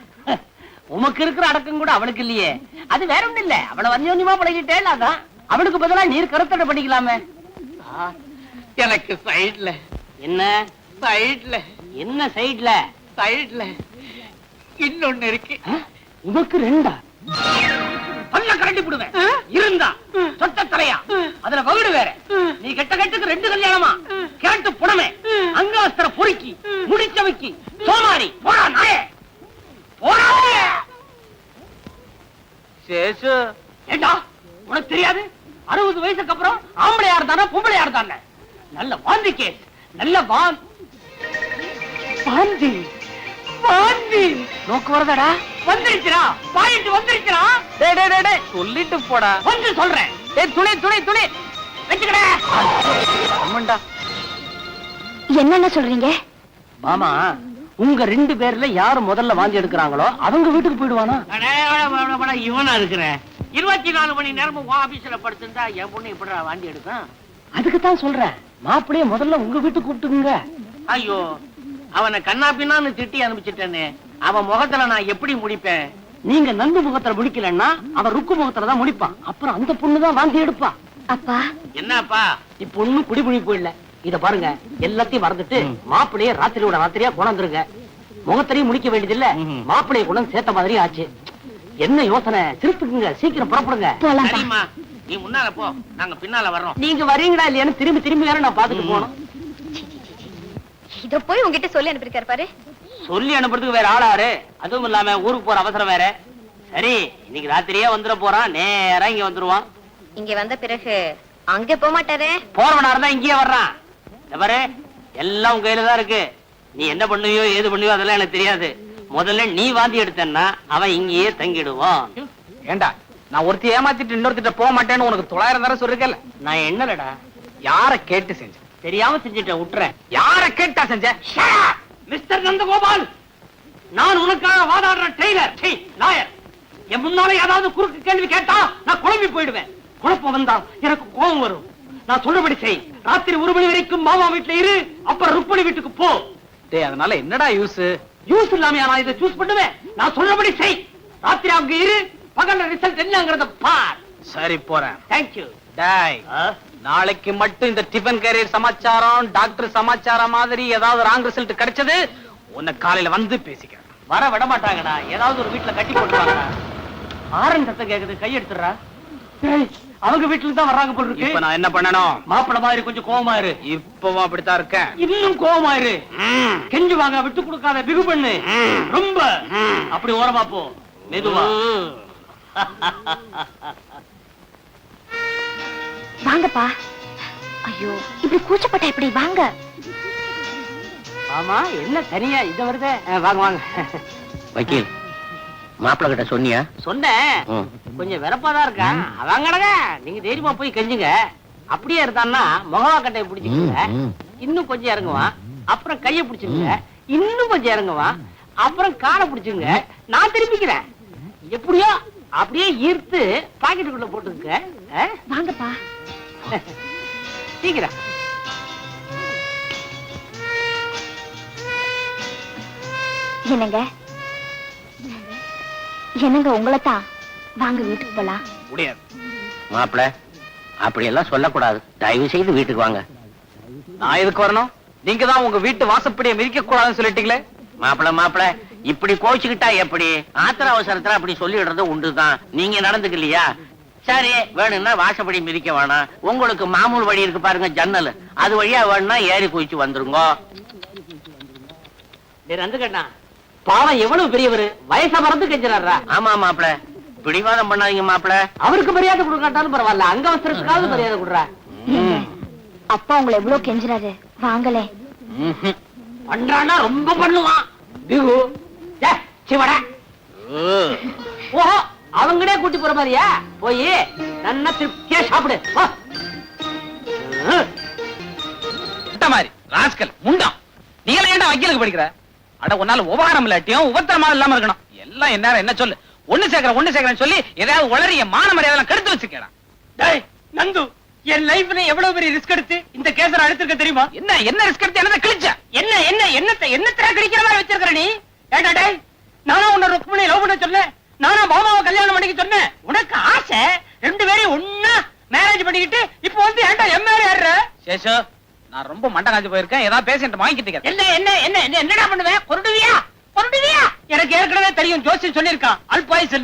உமக்கு இருக்கிற அடக்கம் கூட அவளுக்கு இல்லையே. அது வேற ஒண்ணு இல்ல, அவளை வந்தியமா பழகிட்டே. அதான் அவளுக்கு பதிலா நீர் கருத்தடை பண்ணிக்கலாமே. எனக்கு சைட்ல என்ன? சைட்ல என்ன? சைட்ல இன்னொன்னு இருக்கு. உனக்கு 2? பல்ல கரண்டி போடுவேன் இருந்தா சொட்ட தலையா. அதுல வகுடு வேற. நீ கெட்டுக்கு 2 கல்யாணமா? கேட்டு புடமே, அங்காஸ்திர பொறுக்கி முடிச்சவைக்கு சோமாரி. போடா நாயே, போடா. சேஷு ஏண்டா உனக்கு தெரியாது? 60 வயசுக்கு அப்புறம் ஆம்பளையா இருந்தானே பொம்பளையா இருந்தானே? நல்ல வாந்தி கேஸ். நல்ல வாந்தி நோக்கு வருதடா. வந்துருச்சுடா, பாயிண்ட் வந்துருச்சுடா. டேய் சொல்லிட்டு போடா. வந்து சொல்றேன். துணி வெச்சுக்கடா. அம்மண்டா என்னென்ன சொல்றீங்க மாமா? உங்க 2 பேர்ல யாரு முதல்ல வாந்தி எடுக்கிறாங்களோ அவங்க வீட்டுக்கு போயிடுவானா? இவனா இருக்கிறேன். 24 மணி நேரமும் ஆபீஸ்ல படுத்திருந்தா என் பொண்ணு எப்படிடா வாந்தி எடுக்கும்? அதுக்குத்தான் சொல்றேன், மாப்பிளைய முதல்ல உங்க வீட்டுக்கு கூப்பிட்டுங்க. ஐயோ அவனை கண்ணா பின்னான்னு திட்டி அனுப்பிச்சிட்டேன்னு அவன் முகத்துல நான் எப்படி முடிப்பேன்? நீங்க நந்து முகத்துல முடிக்கலன்னா அவன் ருக்கு முகத்துல தான் முடிப்பான். அப்புறம் அந்த பொண்ணுதான் வாந்தி எடுப்பா. அப்பா என்னப்பா இப்ப ஒண்ணும் குடிபுடி போயிடல. இத பாருங்க, எல்லாத்தையும் மறந்துட்டு மாப்பிளைய ராத்திரியா கொண்டாந்துருங்க. முகத்திலையும் முடிக்க வேண்டியது இல்ல, மாப்பிளைய கொண்டாந்து சேர்த்த மாதிரி ஆச்சு. என்ன யோசனை? சிரிப்புக்குங்க, சீக்கிரம் புறப்படுங்க. நீ முன்னால போ, நாங்க பின்னால வர்றோம். நீங்க வரீங்களா இல்லையான்னு திரும்பி வேற நான் பாத்துட்டு போனோம். இத போய் உங்ககிட்ட சொல்லி அனுப்பிருக்காரு பாரு. சொல்லி அனுப்புறதுக்கு வேற ஆளாரு? அதுவும் இல்லாம ஊருக்கு போற அவசரம் வேற. சரி இன்னைக்கு ராத்திரியே வந்துட போறான், நேரா இங்க வந்துருவான். இங்க வந்த பிறகு அங்க போக மாட்டாரே? போறவனா இருந்தா இங்கேயே வர்றான். பாரு எல்லாம் உங்க கையில தான் இருக்கு. நீ என்ன பண்ணுவியோ ஏது பண்ணுவியோ அதெல்லாம் எனக்கு தெரியாது. முதல்ல நீ வாந்தி எடுத்தன்னா அவன் இங்கேயே தங்கிடுவான். ஏண்டா நான் ஒருத்தி ஏமாத்திட்டு இன்னொருத்திட்ட போக மாட்டேன்னு உனக்கு 900 தடவை சொல்லிருக்கல. நான் என்னலடா, யார கேட்டு செஞ்ச? தெரியாம செஞ்சுட்டேன், விட்டுறேன். யார கேட்டா செஞ்ச? மிஸ்டர் நந்தகோபால், நான் உனக்காக வாதாடுற டெய்லர் லாயர். என் முன்னாலே ஏதாவது குறுக்கு கேள்வி கேட்டா நான் குழம்பி போயிடுவேன். குழப்பம் வந்தா எனக்கு கோபம் வரும். நான் சொல்றபடி செய். ராத்திரி 1 மணி வரைக்கும் மாமா வீட்டுல இரு, அப்புறம் ருக்மணி வீட்டுக்கு போ. டேய் அதனால என்னடா யூஸ் இல்லாம நான் இதை சூஸ் பண்ணுவேன். நான் சொல்றபடி செய். ராத்திரி அங்க இரு, பகல்ல ரிசல்ட் என்னங்கறத பார். சரி போறேன். Thank you. டேய் நாளைக்கு மட்டும் இந்த டிஃபன் கேரியர் சமாச்சாரம் டாக்டர் சமாச்சாரம் மாதிரி ஏதாவது ராங் ரிசல்ட் கிடைச்சது உன்னை காலையில வந்து பேசிக்கிறேன். வர விட மாட்டாங்கடா, ஏதாவது ஒரு வீட்டுல கட்டி போட்டுருவாங்க. ஆரன் சத்தம் கேக்குது, கை எடுத்துறா. அவங்க வீட்டுல தான் வர்றாங்க போல இருக்கு. இப்ப நான் என்ன பண்ணணும்? மாப்பிள மாதிரி கொஞ்சம் கோவமா இரு. இப்பவும் அப்படித்தான் இருக்கேன். இன்னும் கோவமா இரு. கெஞ்சு வாங்க, விட்டு கொடுக்காத, பிகு பண்ணு. ரொம்ப அப்படி ஓரமா போ, மெதுவா. வாங்கப்பா. ஐயோ, இப்படி கூச்சப்பட்ட எப்படி? வாங்க. ஆமா, என்ன தனியா இத வருதே? வாங்க வாங்க. வக்கீல், மாப்பிள்ள கிட்ட சொன்னியா? சொன்னேன், கொஞ்சம் வெறப்பாதான் இருக்கா. வாங்கடங்க, நீங்க தைரியமா போய் கெஞ்சுங்க. அப்படியே இருந்தான்னா முகவா கட்டையை பிடிச்சுக்கோங்க, இன்னும் கொஞ்சம் இறங்குவான். அப்புறம் கைய பிடிச்சுங்க, இன்னும் கொஞ்சம் இறங்குவான். அப்புறம் காலை பிடிச்சுங்க, நான் திருப்பிக்கிறேன். எப்படியோ அப்படியே ஈர்த்து பாக்கெட்டுக்குள்ள போட்டுக்க. வாங்கப்பா. சீக்கிரம். என்னங்க என்னங்க உங்களைத்தான். வாங்க வீட்டுக்கு போலாம். முடியாது. மாப்பிள்ள அப்படி எல்லாம் சொல்லக்கூடாது. தயவு செய்து வீட்டுக்கு வாங்க. நான் எதுக்கு வரணும்? நீங்க தான் உங்க வீட்டு வாசப்படியை மிதிக்க கூடாதுன்னு சொல்லிட்டீங்களே. மாப்பிள்ள இப்படி கோச்சுக்கிட்டா எப்படி? ஆத்திர அவசரத்துல அப்படி சொல்லிடுறது உண்டுதான். நீங்க நடந்துக்கலையா? சரி, வேணும்னா வாசப்படி மிதிக்க வேணாம். உங்களுக்கு மாமூல் வழி இருக்கு பாருங்க, ஜன்னல். அது வழியா வேணும்னா ஏறி குதிச்சு வந்துருங்க. ரந்துகண்ணா, பாவம் எவ்வளவு பெரியவர், வயசா மறந்து கெஞ்சினாரா? ஆமா மாப்பிள்ள, பிடிவாதம் பண்ணாதீங்க மாப்பிள்ள. அவருக்கு மரியாதை கொடுக்காட்டாலும் பரவாயில்ல, அங்க அவசரத்துக்காவது மரியாதை கொடுறா. அப்பா உங்களை எவ்வளவு கெஞ்சுறாரு. வாங்களே. பண்றானா ரொம்ப பண்ணுவான். பிகு சிவடா. ஓஹோ, அவங்களே கூட்டி போற மாதிரியா? போய் நல்லா திருப்தியா சாப்பிடு. மாதிரி ராஸ்கல் முண்டம். நீங்க ஏன்டா வக்கீலுக்கு படிக்கிற? அட, உன்னால உபகாரம் இல்லாட்டியும் உபத்திரமா இல்லாம இருக்கணும். எல்லாம் என்ன என்ன சொல்லு, ஒண்ணு சேர்க்கிறேன்னு சொல்லி ஏதாவது உளறி என் மான மரியாதை கெடுத்து வச்சிருக்கேன். டேய் நந்து, என் லைஃப்ல எவ்வளவு பெரிய ரிஸ்க் எடுத்து இந்த கேஸ எடுத்துக்க தெரியுமா? என்ன ரிஸ்க் எடுத்து என்ன கிழிச்ச? என்னத்தை கிடைக்கிற மாதிரி வச்சிருக்கிற நீ? ஏடா டேய், நானா உன்னை ருக்மிணி லவ் பண்ண சொன்னேன்? நானா பாமாவை கல்யாணம் பண்ணிக்க சொன்னேன்? உனக்கு ஆசை ரெண்டு பேரையும் ஒண்ணா மேரேஜ் பண்ணிக்கிட்டு இப்ப வந்து ஏன்டா எம்ஏஆர் ஏறுற? சேஷு, நான் ரொம்ப மண்டை காஞ்சு போயிருக்கேன். ஏதாவது பேசிட்டு வாங்கிக்கிட்டீங்க. என்னடா பண்ணுவேன்? பொருடுவியா? எனக்கு ஏற்கனவே தெரியும், ஜோசியம் சொல்லியிருக்கான் அல்பாயுஸ்.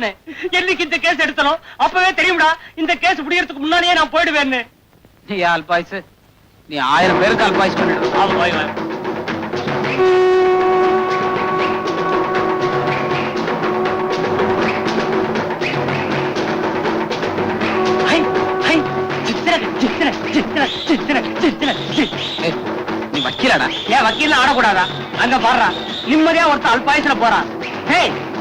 என்னைக்கு இந்த கேஸ் எடுத்தனும் அப்பவே தெரியும்டா, இந்த கேஸ் முடியறதுக்கு முன்னாடியே நான் போயிடுவேன்னு. நீ அல்பாயுஸ், நீ 1000 பேருக்கு அல்பாயுஸ் பண்ணிடு. நீ வக்கீலடா. ஏன் வக்கீல்ல ஆடக்கூடாதா? அங்க பாடுறா, நிம்மதியா ஒருத்தர் அல்பாயுஸ்ல போறான்.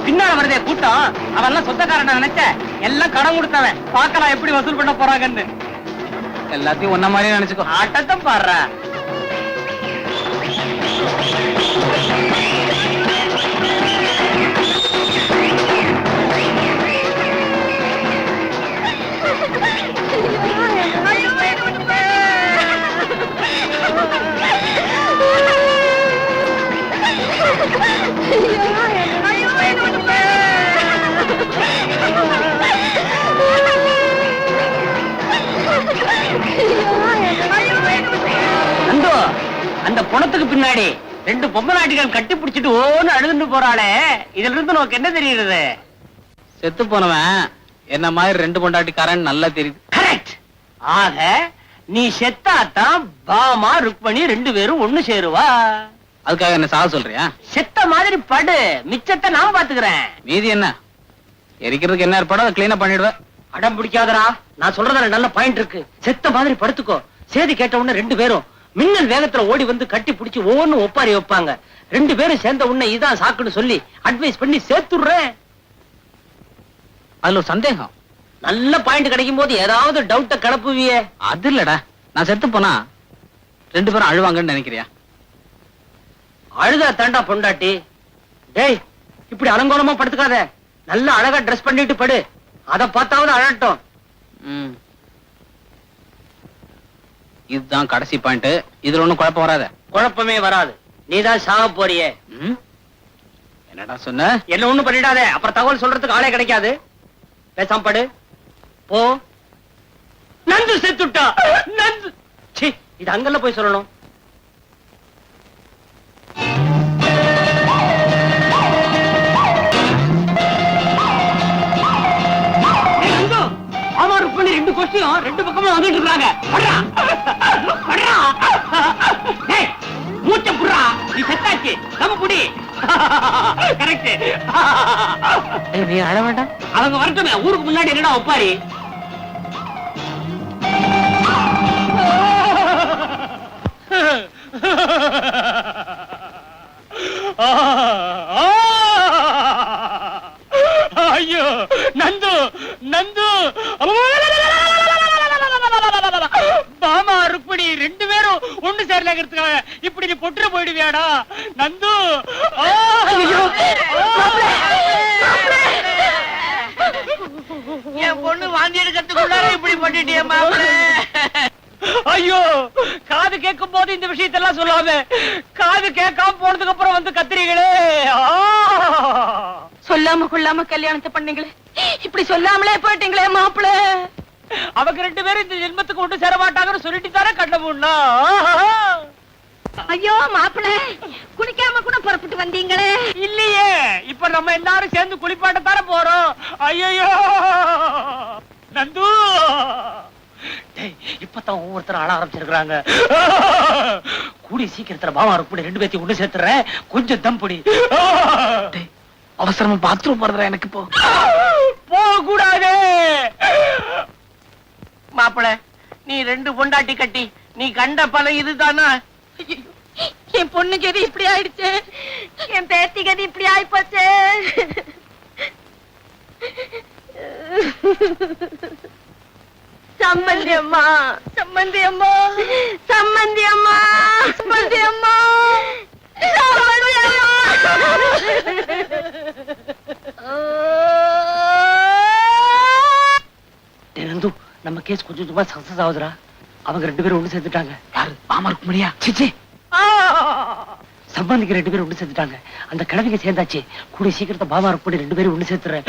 பின்னால வருதே கூட்டம், அவெல்லாம் சொந்தக்காரன் நினைச்ச, எல்லாம் கடன் கொடுத்தவன். பாக்கலாம் எப்படி வசூல் பண்ண போறாங்கன்னு. எல்லாத்தையும் ஒன்ன மாதிரியே நினைச்சுக்கோ. ஆட்டத்தை பாடுறா. அந்த பணத்துக்கு பின்னாடி 2 பொம்மை நாட்டிகள் கட்டி பிடிச்சிட்டு ஓன்னு அழுதுன்னு போறாளே, இதுல இருந்து நமக்கு என்ன தெரியுது? செத்து போனவன் என்ன மாதிரி 2 பொண்டாட்டிக்காரன் நல்லா தெரியுது. கரெக்ட். ஆக நீ செத்தாத்தான் பாமா ருக்மணி 2 பேரும் ஒண்ணு சேருவா. அதுக்காக என்ன சாக சொல்றியா? செத்த மாதிரி படு, மிச்சத்தை நான் பாத்துக்கிறேன். மீதி என்ன எரிக்கிறதுக்கு என்ன ஏற்பாடோ அதை கிளீனா பண்ணிடுவேன். அடம் பிடிக்காதரா, நான் சொல்றதுல நல்ல பாயிண்ட் இருக்கு. செத்த மாதிரி படுத்துக்கோ. சேதி கேட்ட உடனே 2 பேரும் மின்னல் வேகத்துல ஓடி வந்து கட்டி பிடிச்சு ஒவ்வொன்னு ஒப்பாரி வைப்பாங்க. 2 பேரும் சேர்ந்த உடனே இதான் சாக்குன்னு சொல்லி அட்வைஸ் பண்ணி சேர்த்துடுறேன். அதுல ஒரு சந்தேகம். நல்ல பாயிண்ட் கிடைக்கும் போது ஏதாவது டவுட்ட கிளப்புவியே. அது இல்லடா, நான் செத்து போனா 2 பேரும் அழுவாங்கன்னு நினைக்கிறியா? அழுதா தாண்டா பொண்டாட்டி. டேய், இப்படி அலங்கோலமா படுத்துக்காத. நல்ல அழகா ட்ரெஸ் பண்ணிட்டு படு, அத பார்த்தாவது அழட்டும். இதுதான் கடைசி பாயிண்ட். இதுல ஒண்ணும் குழப்பம் வராத. குழப்பமே வராது. நீதான் சாக போறியே. என்னடா சொன்ன? என்ன ஒண்ணும் பண்ணிடாதே, அப்புறம் தகவல் சொல்றதுக்கு ஆளே கிடைக்காது. பேசாம படு போ. நந்து செத்துட்டா. நந்து, இது அங்கல்ல போய் சொல்லணும். ஆமா ருக்மணி அவசியம் ரெண்டு பக்கமும் வந்துட்டு இருக்காங்க. மூச்ச புடுறா, நீ செத்தாச்சு, நம்ம புடி. கரெக்ட். நீ அழ வேண்டாம். அவங்க வரட்டுமே, ஊருக்கு முன்னாடி என்னடா ஒப்பாரி. ஐயோ நந்து நந்து, பாமா ருக்மிணி ரெண்டு பேரும் ஒண்ணு சேரலங்கிறதுக்காக இப்படி நீ பொட்டுற போயிடுவியாடா நந்து. என் பொண்ணு வாந்தி எடுக்கிறதுக்குள்ளார இப்படி பண்ணிட்டியே மாப்பிள்ள. ஐயோ, காது கேட்கும் போது இந்த விஷயத்தெல்லாம் சொல்லாம காது கேட்காம போனதுக்கு அப்புறம் வந்து கத்திரிகளே. சொல்லாம கொள்ளாம கல்யாணத்தை பண்ணீங்களே, இப்படி சொல்லாமலே போயிட்டீங்களே மாப்பிள. அவங்க ரெண்டு பேரும் இந்த ஜென்மத்துக்கு ஒன்று சேர மாட்டாங்கன்னு சொல்லிட்டு தானே கண்ட முன்னா. ஐயோ மாப்பிள, குளிக்காம கூட புறப்பட்டு வந்தீங்களே. இல்லையே, இப்ப நம்ம எல்லாரும் சேர்ந்து குளிப்பாட்ட தானே போறோம். ஐயோ நந்து, இப்பதான் ஒவ்வொருத்தரும் ஆள ஆரம்பிச்சிருக்காங்க. கூடி சீக்கிரத்துல பாவா ருக்மிணி ரெண்டு பேத்தையும் ஒண்ணு சேர்த்துறேன், கொஞ்சம் தம் பிடி. அவசரமா பாத்ரூம் போறதா எனக்கு இப்போ. போக கூடாது. மாப்பிள்ள, நீ ரெண்டு பொண்டாட்டி கட்டி நீ கண்ட பல இதுதானா? என் பொண்ணு கதி இப்படி ஆயிடுச்சு, என் பேத்தி கதி இப்படி ஆயிப்போச்சு. சம்பந்தி அம்மா, சம்பந்தி அம்மா, சம்பந்தி அம்மா, சம்பந்தி அம்மா, சம்பந்தி அம்மா. நந்து, நம்ம கேஸ் கொஞ்சம் கொஞ்சமா சக்சஸ் ஆகுதுடா. அவங்க ரெண்டு பேரும் ஒண்ணு சேர்த்துட்டாங்க. யாரு? பாமா ருக்மிணியா? சிச்சி, சம்பந்திக்கு ரெண்டு பேரும் ஒண்ணு சேர்த்துட்டாங்க. அந்த கிழவிக்கு சேர்ந்தாச்சு. கூடிய சீக்கிரத்தை பாமா ருக்மிணி ரெண்டு பேரும் ஒண்ணு சேர்த்துறேன்.